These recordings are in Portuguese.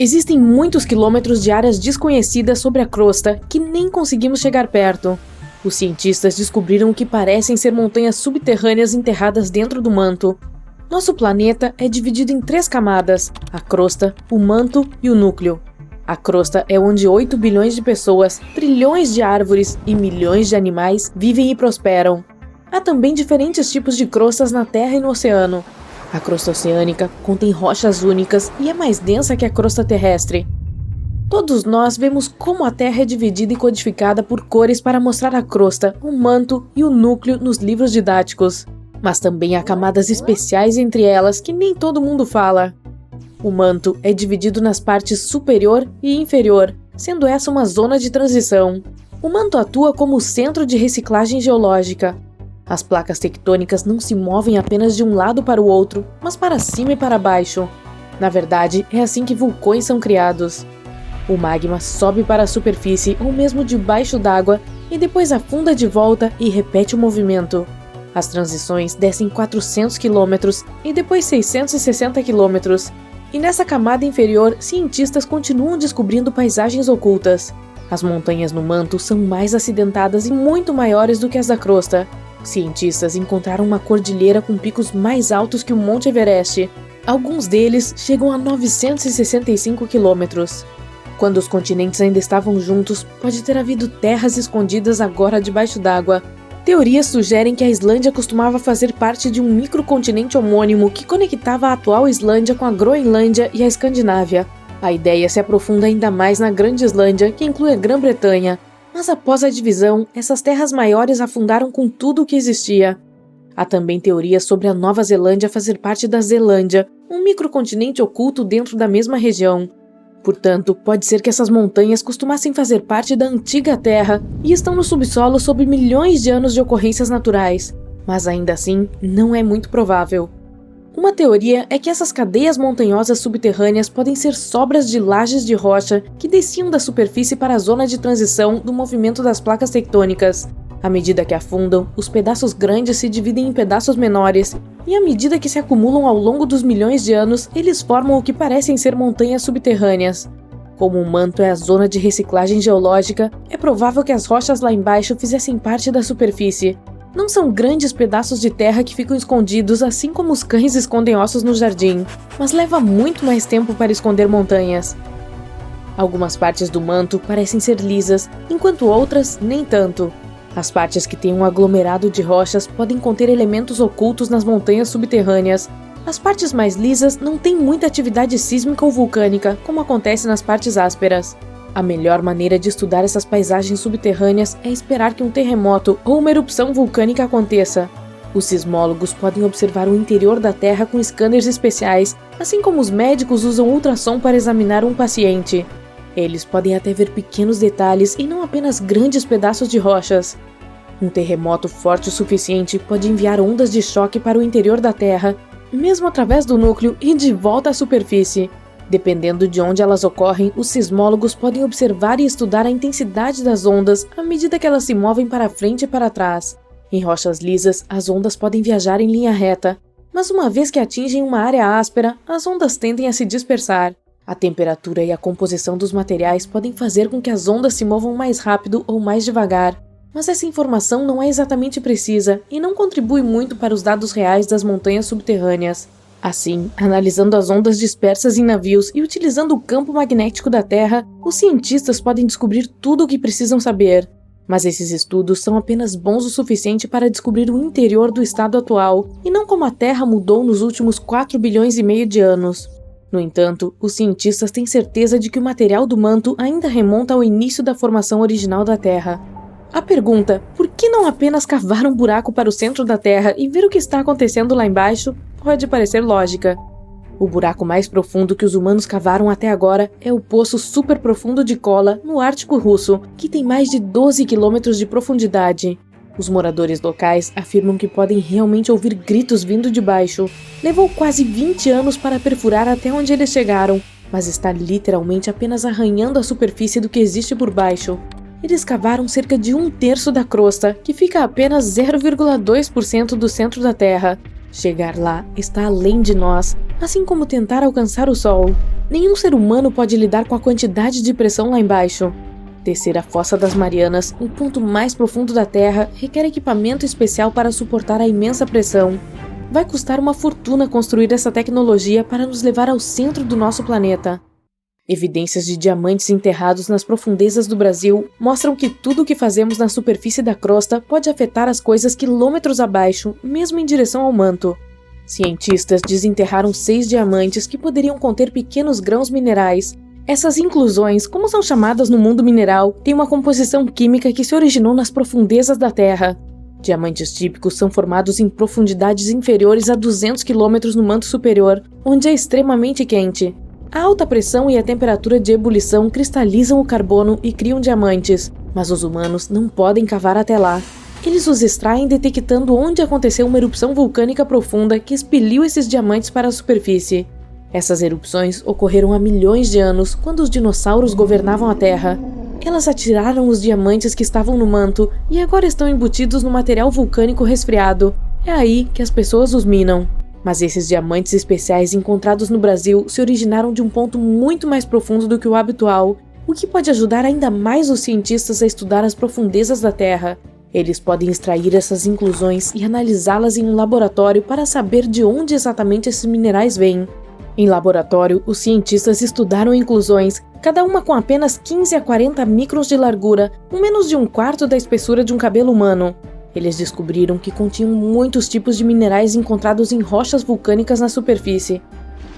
Existem muitos quilômetros de áreas desconhecidas sobre a crosta que nem conseguimos chegar perto. Os cientistas descobriram o que parecem ser montanhas subterrâneas enterradas dentro do manto. Nosso planeta é dividido em 3 camadas: a crosta, o manto e o núcleo. A crosta é onde 8 bilhões de pessoas, trilhões de árvores e milhões de animais vivem e prosperam. Há também diferentes tipos de crostas na Terra e no oceano. A crosta oceânica contém rochas únicas e é mais densa que a crosta terrestre. Todos nós vemos como a Terra é dividida e codificada por cores para mostrar a crosta, o manto e o núcleo nos livros didáticos. Mas também há camadas especiais entre elas que nem todo mundo fala. O manto é dividido nas partes superior e inferior, sendo essa uma zona de transição. O manto atua como centro de reciclagem geológica. As placas tectônicas não se movem apenas de um lado para o outro, mas para cima e para baixo. Na verdade, é assim que vulcões são criados. O magma sobe para a superfície ou mesmo debaixo d'água e depois afunda de volta e repete o movimento. As transições descem 400 km e depois 660 km. E nessa camada inferior, cientistas continuam descobrindo paisagens ocultas. As montanhas no manto são mais acidentadas e muito maiores do que as da crosta. Cientistas encontraram uma cordilheira com picos mais altos que o Monte Everest. Alguns deles chegam a 965 quilômetros. Quando os continentes ainda estavam juntos, pode ter havido terras escondidas agora debaixo d'água. Teorias sugerem que a Islândia costumava fazer parte de um microcontinente homônimo que conectava a atual Islândia com a Groenlândia e a Escandinávia. A ideia se aprofunda ainda mais na Grande Islândia, que inclui a Grã-Bretanha. Mas após a divisão, essas terras maiores afundaram com tudo o que existia. Há também teorias sobre a Nova Zelândia fazer parte da Zelândia, um microcontinente oculto dentro da mesma região. Portanto, pode ser que essas montanhas costumassem fazer parte da antiga Terra e estão no subsolo sob milhões de anos de ocorrências naturais. Mas ainda assim, não é muito provável. Uma teoria é que essas cadeias montanhosas subterrâneas podem ser sobras de lajes de rocha que desciam da superfície para a zona de transição do movimento das placas tectônicas. À medida que afundam, os pedaços grandes se dividem em pedaços menores, e à medida que se acumulam ao longo dos milhões de anos, eles formam o que parecem ser montanhas subterrâneas. Como o manto é a zona de reciclagem geológica, é provável que as rochas lá embaixo fizessem parte da superfície. Não são grandes pedaços de terra que ficam escondidos assim como os cães escondem ossos no jardim, mas leva muito mais tempo para esconder montanhas. Algumas partes do manto parecem ser lisas, enquanto outras nem tanto. As partes que têm um aglomerado de rochas podem conter elementos ocultos nas montanhas subterrâneas. As partes mais lisas não têm muita atividade sísmica ou vulcânica, como acontece nas partes ásperas. A melhor maneira de estudar essas paisagens subterrâneas é esperar que um terremoto ou uma erupção vulcânica aconteça. Os sismólogos podem observar o interior da Terra com scanners especiais, assim como os médicos usam ultrassom para examinar um paciente. Eles podem até ver pequenos detalhes e não apenas grandes pedaços de rochas. Um terremoto forte o suficiente pode enviar ondas de choque para o interior da Terra, mesmo através do núcleo e de volta à superfície. Dependendo de onde elas ocorrem, os sismólogos podem observar e estudar a intensidade das ondas à medida que elas se movem para frente e para trás. Em rochas lisas, as ondas podem viajar em linha reta, mas uma vez que atingem uma área áspera, as ondas tendem a se dispersar. A temperatura e a composição dos materiais podem fazer com que as ondas se movam mais rápido ou mais devagar, mas essa informação não é exatamente precisa e não contribui muito para os dados reais das montanhas subterrâneas. Assim, analisando as ondas dispersas em navios e utilizando o campo magnético da Terra, os cientistas podem descobrir tudo o que precisam saber. Mas esses estudos são apenas bons o suficiente para descobrir o interior do estado atual, e não como a Terra mudou nos últimos 4 bilhões e meio de anos. No entanto, os cientistas têm certeza de que o material do manto ainda remonta ao início da formação original da Terra. A pergunta, por que não apenas cavar um buraco para o centro da Terra e ver o que está acontecendo lá embaixo, pode parecer lógica. O buraco mais profundo que os humanos cavaram até agora é o Poço Superprofundo de Kola, no Ártico Russo, que tem mais de 12 quilômetros de profundidade. Os moradores locais afirmam que podem realmente ouvir gritos vindo de baixo. Levou quase 20 anos para perfurar até onde eles chegaram, mas está literalmente apenas arranhando a superfície do que existe por baixo. Eles cavaram cerca de 1/3 da crosta, que fica a apenas 0,2% do centro da Terra. Chegar lá está além de nós, assim como tentar alcançar o Sol. Nenhum ser humano pode lidar com a quantidade de pressão lá embaixo. Descer a Fossa das Marianas, o ponto mais profundo da Terra, requer equipamento especial para suportar a imensa pressão. Vai custar uma fortuna construir essa tecnologia para nos levar ao centro do nosso planeta. Evidências de diamantes enterrados nas profundezas do Brasil mostram que tudo o que fazemos na superfície da crosta pode afetar as coisas quilômetros abaixo, mesmo em direção ao manto. Cientistas desenterraram 6 diamantes que poderiam conter pequenos grãos minerais. Essas inclusões, como são chamadas no mundo mineral, têm uma composição química que se originou nas profundezas da Terra. Diamantes típicos são formados em profundidades inferiores a 200 km no manto superior, onde é extremamente quente. A alta pressão e a temperatura de ebulição cristalizam o carbono e criam diamantes, mas os humanos não podem cavar até lá. Eles os extraem detectando onde aconteceu uma erupção vulcânica profunda que expeliu esses diamantes para a superfície. Essas erupções ocorreram há milhões de anos, quando os dinossauros governavam a Terra. Elas atiraram os diamantes que estavam no manto e agora estão embutidos no material vulcânico resfriado. É aí que as pessoas os minam. Mas esses diamantes especiais encontrados no Brasil se originaram de um ponto muito mais profundo do que o habitual, o que pode ajudar ainda mais os cientistas a estudar as profundezas da Terra. Eles podem extrair essas inclusões e analisá-las em um laboratório para saber de onde exatamente esses minerais vêm. Em laboratório, os cientistas estudaram inclusões, cada uma com apenas 15 a 40 microns de largura, com menos de 1/4 da espessura de um cabelo humano. Eles descobriram que continham muitos tipos de minerais encontrados em rochas vulcânicas na superfície.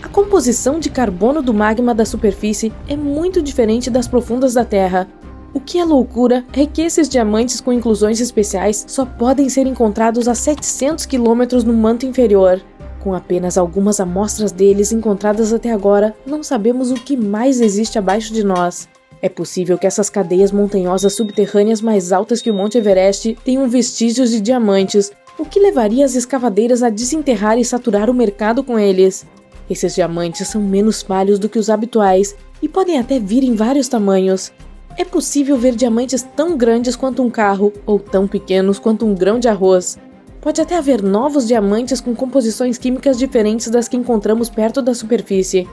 A composição de carbono do magma da superfície é muito diferente das profundas da Terra. O que é loucura é que esses diamantes com inclusões especiais só podem ser encontrados a 700 km no manto inferior. Com apenas algumas amostras deles encontradas até agora, não sabemos o que mais existe abaixo de nós. É possível que essas cadeias montanhosas subterrâneas mais altas que o Monte Everest tenham vestígios de diamantes, o que levaria as escavadeiras a desenterrar e saturar o mercado com eles. Esses diamantes são menos falhos do que os habituais e podem até vir em vários tamanhos. É possível ver diamantes tão grandes quanto um carro ou tão pequenos quanto um grão de arroz. Pode até haver novos diamantes com composições químicas diferentes das que encontramos perto da superfície.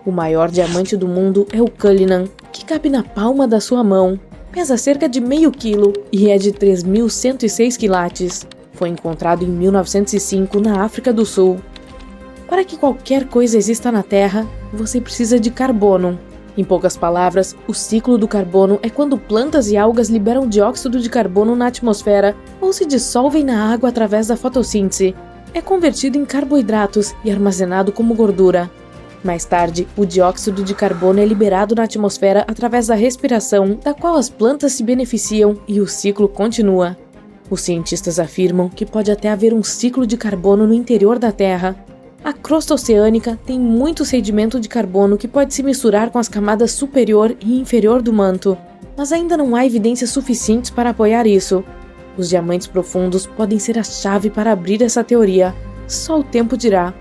O maior diamante do mundo é o Cullinan, que cabe na palma da sua mão. Pesa cerca de meio quilo e é de 3.106 quilates. Foi encontrado em 1905 na África do Sul. Para que qualquer coisa exista na Terra, você precisa de carbono. Em poucas palavras, o ciclo do carbono é quando plantas e algas liberam dióxido de carbono na atmosfera ou se dissolvem na água através da fotossíntese. É convertido em carboidratos e armazenado como gordura. Mais tarde, o dióxido de carbono é liberado na atmosfera através da respiração, da qual as plantas se beneficiam e o ciclo continua. Os cientistas afirmam que pode até haver um ciclo de carbono no interior da Terra. A crosta oceânica tem muito sedimento de carbono que pode se misturar com as camadas superior e inferior do manto, mas ainda não há evidências suficientes para apoiar isso. Os diamantes profundos podem ser a chave para abrir essa teoria. Só o tempo dirá.